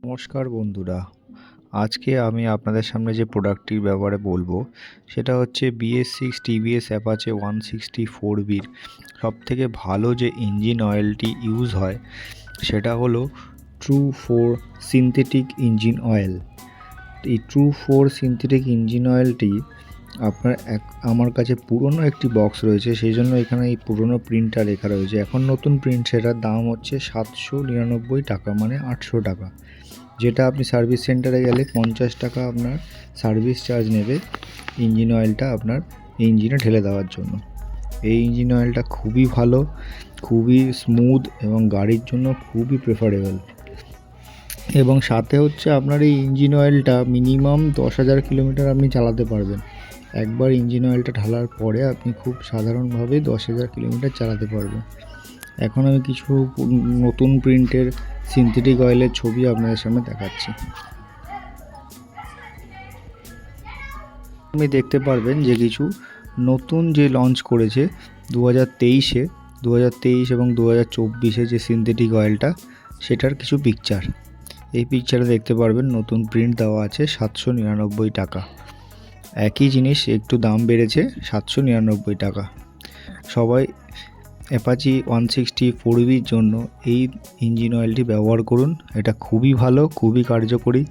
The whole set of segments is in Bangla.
নমস্কার বন্ধুরা, আজকে আমি আপনাদের সামনে যে প্রোডাক্টটির ব্যাপারে বলবো সেটা হচ্ছে BS6 TVS অ্যাপাচে 164Bর সবথেকে ভালো যে ইঞ্জিন অয়েলটি ইউজ হয় সেটা হলো True4 সিনথেটিক ইঞ্জিন অয়েল। এই True4 সিনথেটিক ইঞ্জিন অয়েলটি আমার কাছে পুরনো একটি বক্স রয়েছে, সেই জন্য এখানে এই পুরনো প্রিন্টটা লেখা রয়েছে। এখন নতুন প্রিন্ট, সেটার দাম হচ্ছে 799 টাকা, মানে 800 টাকা। যেটা আপনি সার্ভিস সেন্টারে গেলে 50 টাকা আপনার সার্ভিস চার্জ নেবে ইঞ্জিন অয়েলটা আপনার ইঞ্জিনে ঢেলে দেওয়ার জন্য। এই ইঞ্জিন অয়েলটা খুবই ভালো, খুবই স্মুথ এবং গাড়ির জন্য খুবই প্রেফারেবল। এবং সাথে হচ্ছে আপনার এই ইঞ্জিন অয়েলটা মিনিমাম 10,000 কিলোমিটার আপনি চালাতে পারবেন। একবার ইঞ্জিন অয়েলটা ঢালার পরে আপনি খুব সাধারণভাবে 10,000 কিলোমিটার চালাতে পারবেন। এখন আমি কিছু নতুন প্রিন্টের সিনথেটিক অয়েলের ছবি আপনাদের সামনে দেখাচ্ছি। আপনি দেখতে পারবেন যে কিছু নতুন যে লঞ্চ করেছে 2023 এবং 2024 যে সিনথেটিক অয়েলটা, সেটার কিছু পিকচার এই পিকচারে দেখতে পারবেন। নতুন প্রিন্ট দেওয়া আছে 799 টাকা। একই জিনিস একটু দাম বেড়েছে, 799 টাকা। সবাই অ্যাপাচি 164Bর জন্য এই ইঞ্জিন অয়েলটি ব্যবহার করুন, এটা খুবই ভালো, খুবই কার্যকরী।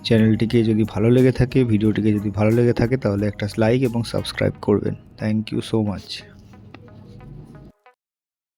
চ্যানেলটিকে যদি ভালো লেগে থাকে, ভিডিওটিকে যদি ভালো লেগে থাকে, তাহলে একটা লাইক এবং সাবস্ক্রাইব করবেন। Thank you so much.